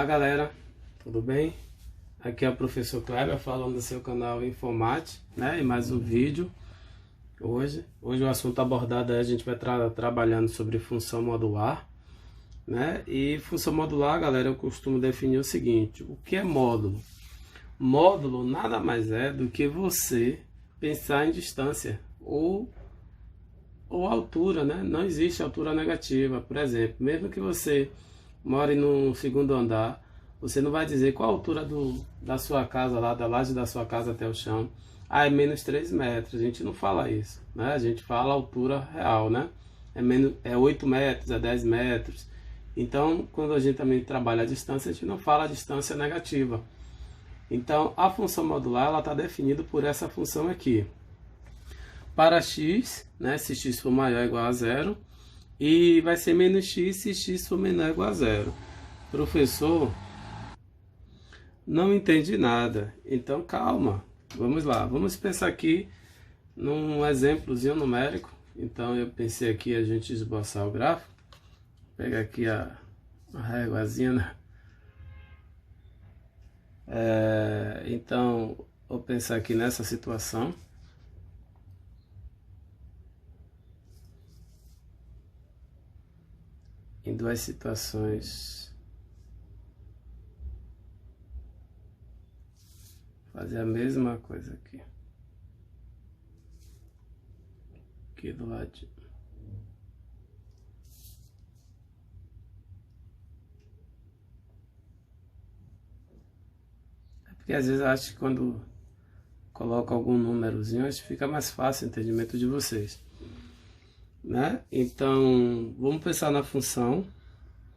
Olá galera, tudo bem? Aqui é o professor Kleber falando do seu canal Infomate, né? E mais um vídeo hoje o assunto abordado aí, a gente vai trabalhando sobre função modular, né? E função modular, galera, eu costumo definir o seguinte: o que é módulo? Módulo nada mais é do que você pensar em distância ou altura, né? Não existe altura negativa. Por exemplo, mesmo que você more no segundo andar, você não vai dizer qual a altura da sua casa lá, da laje da sua casa até o chão. Ah, é menos 3 metros. A gente não fala isso, né? A gente fala a altura real, né? É 8 metros, é 10 metros. Então, quando a gente também trabalha a distância, a gente não fala a distância negativa. Então, a função modular, ela está definida por essa função aqui. Para x, né, se x for maior ou igual a zero, e vai ser menos x se x for menor ou igual a zero. Professor, não entendi nada. Então, calma. Vamos lá. Vamos pensar aqui num exemplozinho numérico. Então, eu pensei aqui a gente esboçar o gráfico. Pega aqui a réguazinha, né? Então, vou pensar aqui nessa situação. Em duas situações, fazer a mesma coisa aqui do ladinho. É porque às vezes eu acho que quando coloco algum númerozinho, acho que fica mais fácil o entendimento de vocês, né? Então, vamos pensar na função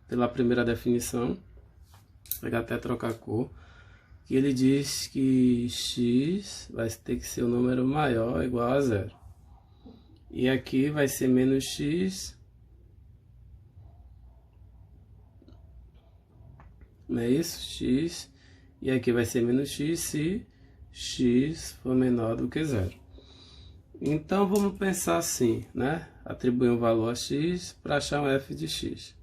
pela primeira definição. Vou pegar até trocar a cor. Que ele diz que x vai ter que ser o número maior ou igual a zero. E aqui vai ser menos x, não é isso? X. E aqui vai ser menos x se x for menor do que zero. Então vamos pensar assim, né? Atribuir um valor a x para achar um f de x.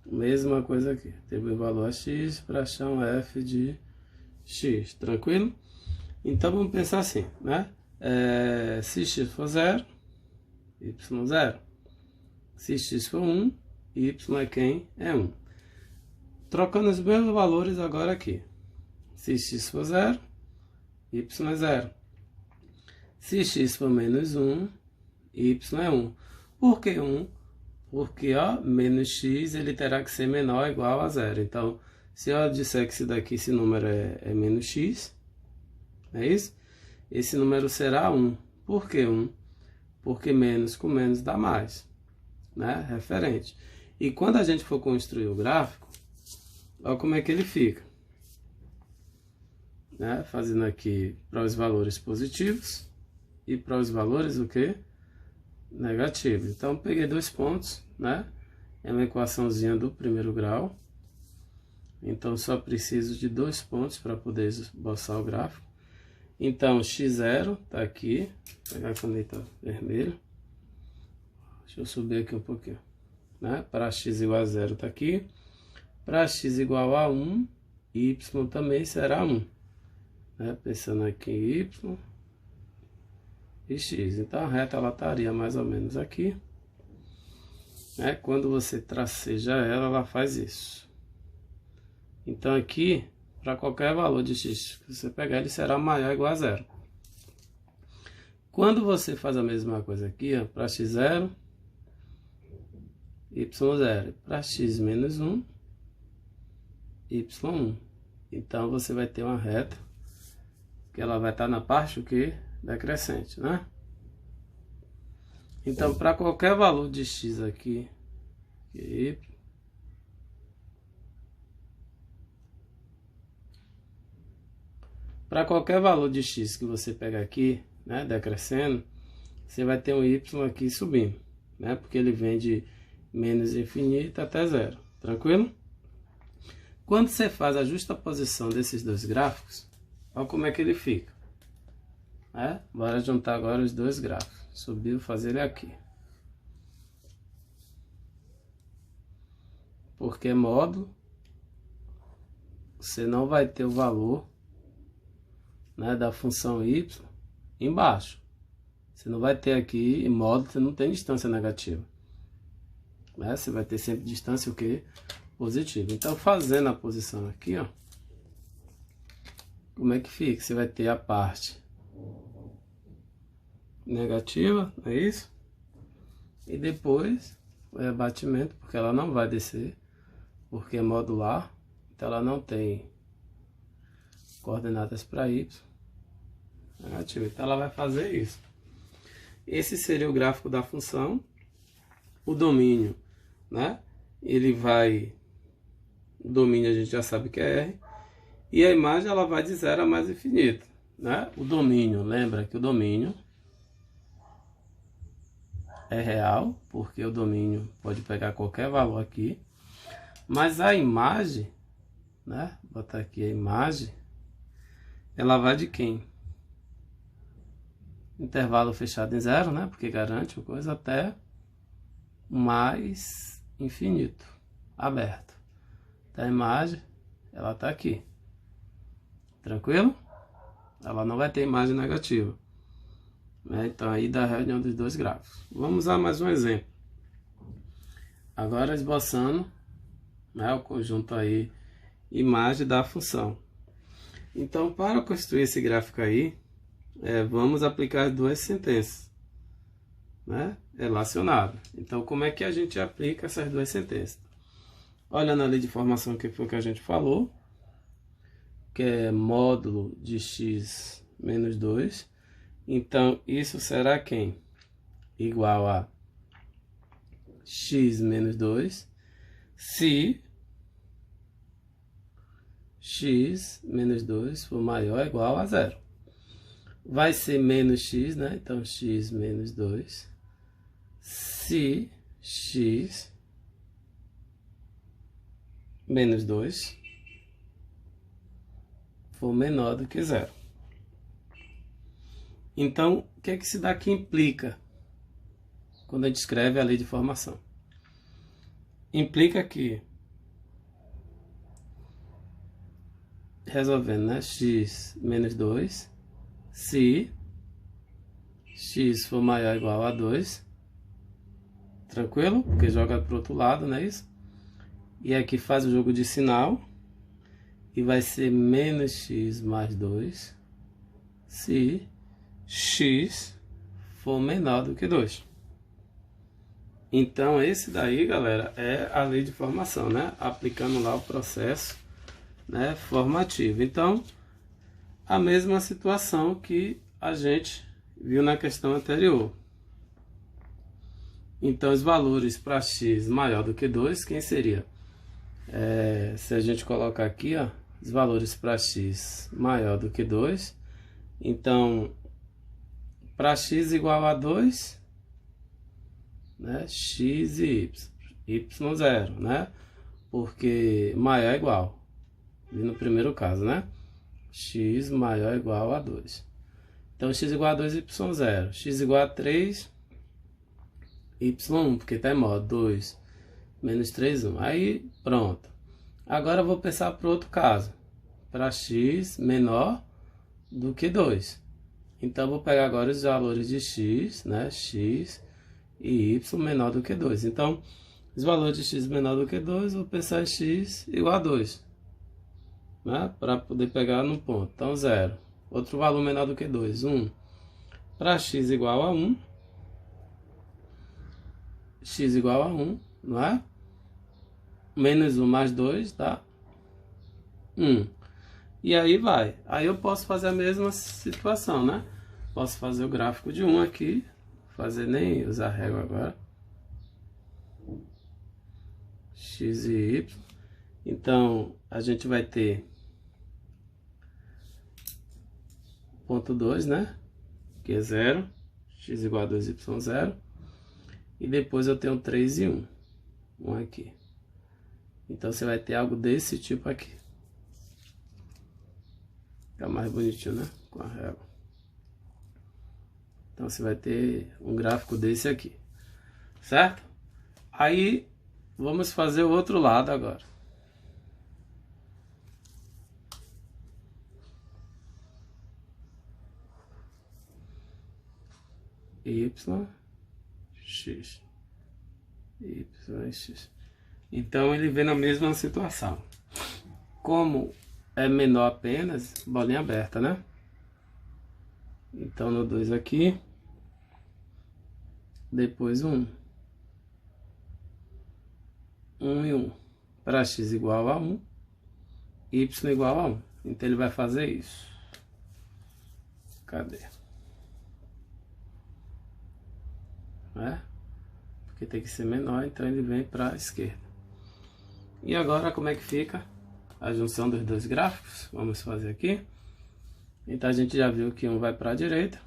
Mesma coisa aqui. Atribuir um valor a x para achar um f de x. Tranquilo? Então vamos pensar assim, né? Se x for 0, y 0. Se x for 1, y é quem? É 1. Trocando os mesmos valores agora aqui. Se x for 0, y é 0. Se x for menos 1, y é 1. Por que 1? Porque ó, menos x ele terá que ser menor ou igual a 0. Então, se eu disser que esse número é menos x, é isso? Esse número será 1. Por que 1? Porque menos com menos dá mais, né? Referente. E quando a gente for construir o gráfico, olha como é que ele fica, né? Fazendo aqui para os valores positivos e para os valores o quê? Negativos. Então, peguei dois pontos, né? É uma equaçãozinha do primeiro grau. Então, só preciso de 2 pontos para poder esboçar o gráfico. Então, x0 está aqui. Vou pegar a caneta vermelha. Deixa eu subir aqui um pouquinho, né? Para x igual a 0 está aqui. Para x igual a 1, y também será 1. Né? Pensando aqui em y e x. Então, a reta ela estaria mais ou menos aqui. Né? Quando você traceja ela, ela faz isso. Então aqui, para qualquer valor de x que você pegar, ele será maior ou igual a 0. Quando você faz a mesma coisa aqui, para x0, y0. Para x menos 1, y1. Então você vai ter uma reta que ela vai estar na parte o quê? Decrescente, né? Então, para qualquer valor de x aqui, para qualquer valor de x que você pega aqui, né, decrescendo, você vai ter um y aqui subindo, né, porque ele vem de menos infinito até zero, tranquilo? Quando você faz a justaposição desses dois gráficos, olha como é que ele fica. Bora juntar agora os dois gráficos. Subiu, fazer ele aqui. Porque módulo você não vai ter o valor, né, da função y embaixo. Você não vai ter aqui em módulo, você não tem distância negativa, né? Você vai ter sempre distância o quê? Positiva. Então, fazendo a posição aqui, ó, como é que fica? Você vai ter a parte negativa, não é isso? E depois o rebatimento, porque ela não vai descer, porque é modular, então ela não tem coordenadas para y negativo. Então ela vai fazer isso. Esse seria o gráfico da função. O domínio, né? Ele vai... O domínio a gente já sabe que é R. E a imagem ela vai de 0 a mais infinito, né? O domínio, lembra que o domínio é real, porque o domínio pode pegar qualquer valor aqui. Mas a imagem, né? Vou botar aqui a imagem, ela vai de quem? Intervalo fechado em 0, né? Porque garante uma coisa até mais infinito, aberto. Então a imagem, ela tá aqui. Tranquilo? Ela não vai ter imagem negativa, né? Então aí dá a reunião dos dois gráficos. Vamos usar mais um exemplo. Agora esboçando, né, o conjunto aí, imagem da função. Então, para construir esse gráfico aí, vamos aplicar duas sentenças, né, relacionadas. Então, como é que a gente aplica essas duas sentenças? Olha na lei de formação que foi que a gente falou, que é módulo de x menos 2. Então, isso será quem? Igual a x menos 2, se x menos 2 for maior ou igual a 0. Vai ser menos x, né? Então, x menos 2, se x menos 2 for menor do que 0. Então, o que é que isso daqui implica quando a gente escreve a lei de formação? Implica que, resolvendo, né, x menos 2, se x for maior ou igual a 2, tranquilo? Porque joga para o outro lado, não é isso? E aqui faz o jogo de sinal, e vai ser menos x mais 2, se x for menor do que 2. Então, esse daí, galera, é a lei de formação, né? Aplicando lá o processo, né, formativo. Então, a mesma situação que a gente viu na questão anterior. Então, os valores para x maior do que 2, quem seria? Se a gente colocar aqui, ó, os valores para x maior do que 2, então, para x igual a 2, né, x e y 0, né? Porque maior é igual, vi no primeiro caso, né? X maior ou igual a 2. Então, x igual a 2, y 0. X igual a 3, y 1, porque está em modo 2 menos 3, 1. Aí, pronto. Agora eu vou pensar para outro caso. Para x menor do que 2. Então, eu vou pegar agora os valores de x, né? X e y menor do que 2. Então, os valores de x menor do que 2, vou pensar em x igual a 2. Né? Para poder pegar no ponto. Então, 0. Outro valor menor do que 2, 1. Para x igual a 1, x igual a 1, não é? Menos 1 mais 2 dá 1. E aí vai. Aí eu posso fazer a mesma situação, né? Posso fazer o gráfico de 1 aqui. Fazer nem usar régua agora. X e y. Então, a gente vai ter ponto 2, né? Que é 0. X igual a 2, y 0. E depois eu tenho 3 e 1. 1 aqui. Então, você vai ter algo desse tipo aqui. Fica mais bonitinho, né? Com a régua. Então, você vai ter um gráfico desse aqui. Certo? Aí, vamos fazer o outro lado agora. y, x. Y, x. Então ele vem na mesma situação. Como é menor apenas, bolinha aberta, né? Então no 2 aqui, depois 1. 1 e 1. Para x igual a 1, y igual a 1. Então ele vai fazer isso. Cadê? Porque tem que ser menor, então ele vem para a esquerda. E agora como é que fica a junção dos dois gráficos? Vamos fazer aqui. Então a gente já viu que um vai para a direita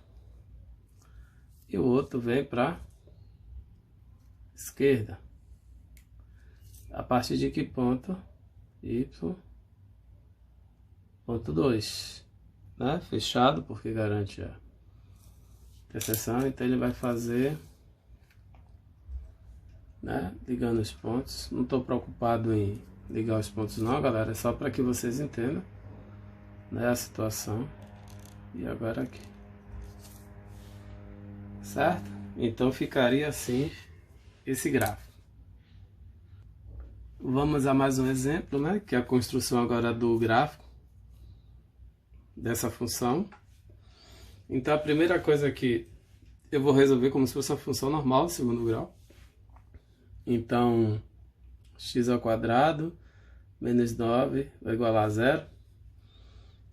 e o outro vem para a esquerda. A partir de que ponto? Y, ponto 2, né? Fechado, porque garante a interseção. Então ele vai fazer, né? Ligando os pontos. Não estou preocupado em ligar os pontos não, galera. É só para que vocês entendam, né, a situação. E agora aqui. Certo? Então ficaria assim esse gráfico. Vamos a mais um exemplo, né? Que é a construção agora do gráfico dessa função. Então a primeira coisa que eu vou resolver como se fosse uma função normal de segundo grau. Então x ao quadrado menos 9 vai igualar a 0.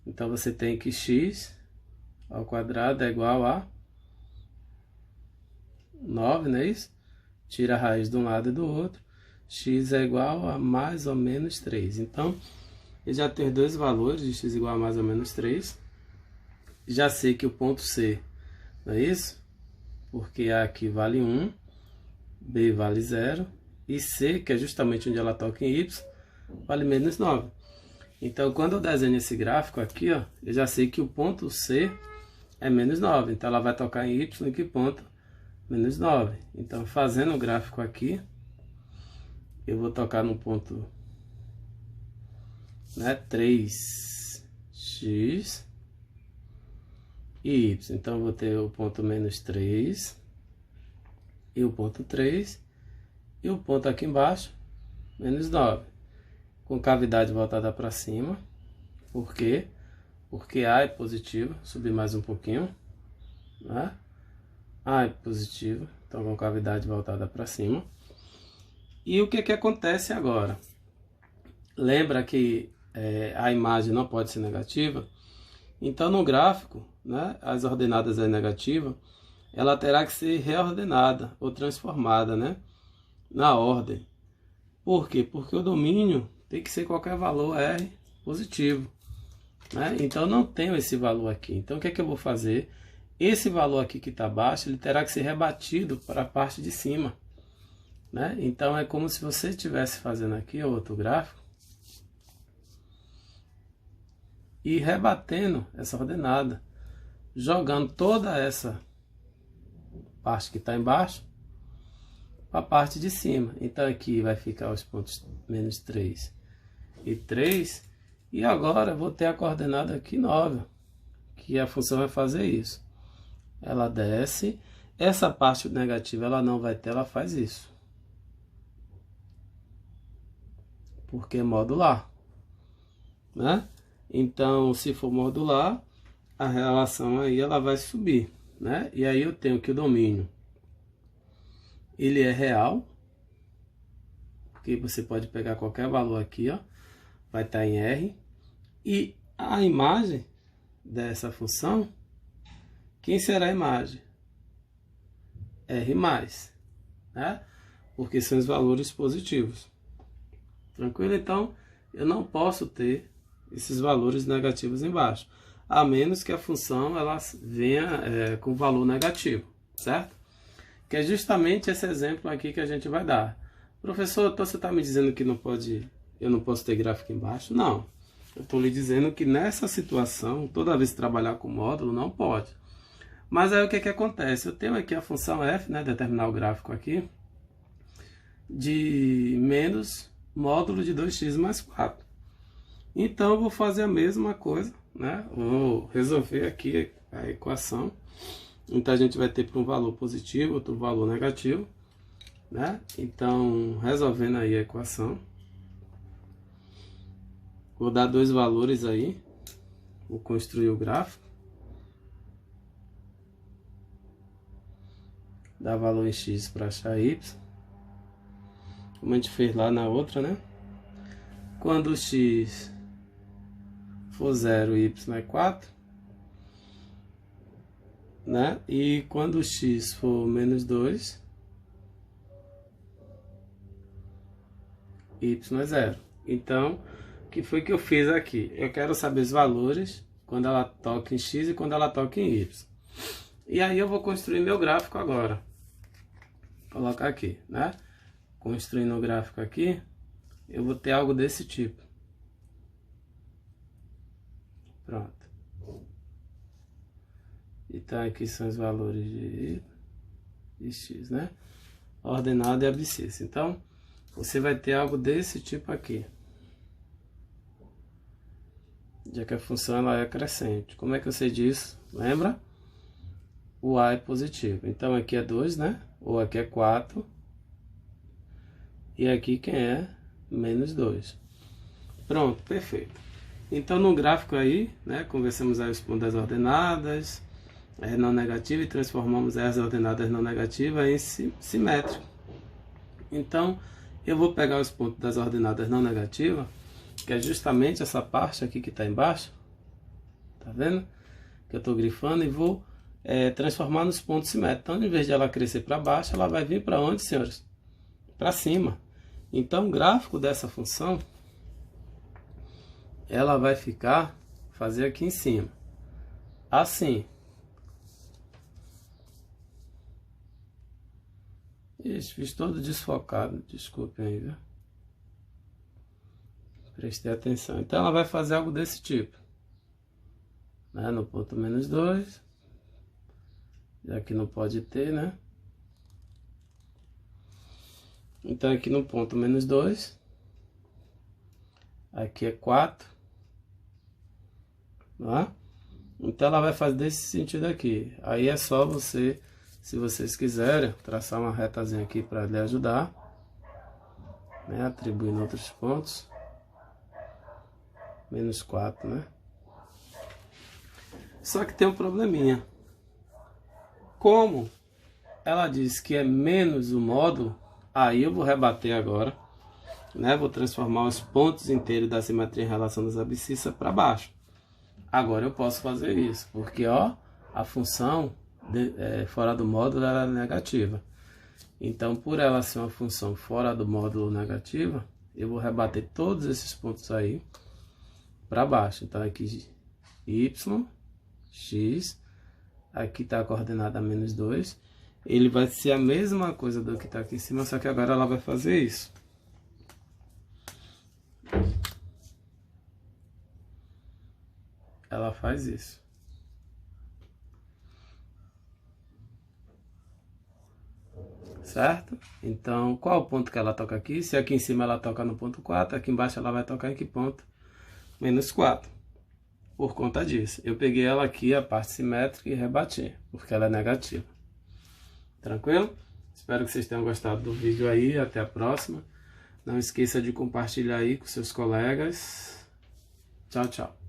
Então você tem que x ao quadrado é igual a 9, não é isso? Tira a raiz de um lado e do outro. X é igual a mais ou menos 3. Então, eu já tenho dois valores de x igual a mais ou menos 3. Já sei que o ponto C, não é isso? Porque A aqui vale 1, B vale 0, e C, que é justamente onde ela toca em Y, vale menos 9. Então, quando eu desenho esse gráfico aqui, ó, eu já sei que o ponto C é menos 9. Então, ela vai tocar em Y, em que ponto? Menos 9. Então, fazendo o gráfico aqui, eu vou tocar no ponto, né, 3x e y. Então, eu vou ter o ponto menos 3 e o ponto 3 e o ponto aqui embaixo, menos 9. Com cavidade voltada para cima. Por quê? Porque A é positivo. Subir mais um pouquinho, né? A é positivo, então com cavidade voltada para cima. E o que acontece agora? Lembra que a imagem não pode ser negativa? Então no gráfico, né, as ordenadas é negativa, ela terá que ser reordenada ou transformada, né, na ordem. Por quê? Porque o domínio tem que ser qualquer valor R positivo, né? Então não tenho esse valor aqui. Então o que eu vou fazer? Esse valor aqui que está abaixo, ele terá que ser rebatido para a parte de cima, né? Então é como se você estivesse fazendo aqui outro gráfico e rebatendo essa ordenada, jogando toda essa parte que está embaixo para a parte de cima. Então aqui vai ficar os pontos menos 3 e 3, e agora eu vou ter a coordenada aqui 9, que a função vai fazer isso. Ela desce, essa parte negativa ela não vai ter, ela faz isso. Porque é modular, né? Então, se for modular, a relação aí ela vai subir, né? E aí eu tenho que o domínio, ele é real, porque você pode pegar qualquer valor aqui, ó, vai estar em R, e a imagem dessa função, quem será a imagem? R+, né? Porque são os valores positivos. Tranquilo? Então, eu não posso ter esses valores negativos embaixo, a menos que a função ela venha com valor negativo, certo? Que é justamente esse exemplo aqui que a gente vai dar. Professor, então você está me dizendo que eu não posso ter gráfico embaixo? Não. Eu estou lhe dizendo que nessa situação, toda vez que trabalhar com módulo, não pode. Mas aí o que acontece? Eu tenho aqui a função f, né, determinar o gráfico aqui, de menos módulo de 2x mais 4. Então eu vou fazer a mesma coisa, né? Vou resolver aqui a equação Então a gente vai ter para um valor positivo, outro valor negativo, né? Então, resolvendo aí a equação, vou dar dois valores aí, vou construir o gráfico, dar valor em x para achar y, como a gente fez lá na outra, né? Quando o x for 0, y é 4, né? E quando o x for menos 2, y é 0. Então, o que foi que eu fiz aqui? Eu quero saber os valores quando ela toca em x e quando ela toca em y. E aí eu vou construir meu gráfico agora. Vou colocar aqui, né? Construindo o gráfico aqui, eu vou ter algo desse tipo. Pronto. Então aqui são os valores de y e x, né? Ordenado e abscissa. Então, você vai ter algo desse tipo aqui. Já que a função ela é crescente. Como é que eu sei disso? Lembra? O a é positivo. Então aqui é 2, né? Ou aqui é 4. E aqui quem é? Menos 2. Pronto, perfeito. Então no gráfico aí, né? Conversamos aí os pontos das ordenadas não negativas e transformamos as ordenadas não negativas em simétrico. Então eu vou pegar os pontos das ordenadas não negativas, que é justamente essa parte aqui que está embaixo, tá vendo? Que eu estou grifando, e vou transformar nos pontos simétricos. Então, em vez de ela crescer para baixo, ela vai vir para onde, senhores? Para cima. Então, o gráfico dessa função, ela vai fazer aqui em cima, assim. Ixi, fiz todo desfocado, desculpem aí, viu? Prestei atenção. Então ela vai fazer algo desse tipo, né? No ponto menos 2, já que não pode ter, né? Então aqui no ponto menos 2, aqui é 4, né? Então ela vai fazer desse sentido aqui. Aí é só você, se vocês quiserem, traçar uma retazinha aqui para lhe ajudar, né? Atribuindo outros pontos. Menos 4, né? Só que tem um probleminha. Como ela diz que é menos o módulo, aí eu vou rebater agora, né? Vou transformar os pontos inteiros da simetria em relação das abscissas para baixo. Agora eu posso fazer isso, porque ó, a função fora do módulo ela é negativa. Então, por ela ser uma função fora do módulo negativa, eu vou rebater todos esses pontos aí para baixo. Então aqui y, x, aqui está a coordenada menos 2. Ele vai ser a mesma coisa do que está aqui em cima, só que agora ela vai fazer isso. Ela faz isso. Certo? Então, qual o ponto que ela toca aqui? Se aqui em cima ela toca no ponto 4, aqui embaixo ela vai tocar em que ponto? Menos 4. Por conta disso, eu peguei ela aqui, a parte simétrica, e rebati, porque ela é negativa. Tranquilo? Espero que vocês tenham gostado do vídeo aí. Até a próxima. Não esqueça de compartilhar aí com seus colegas. Tchau, tchau.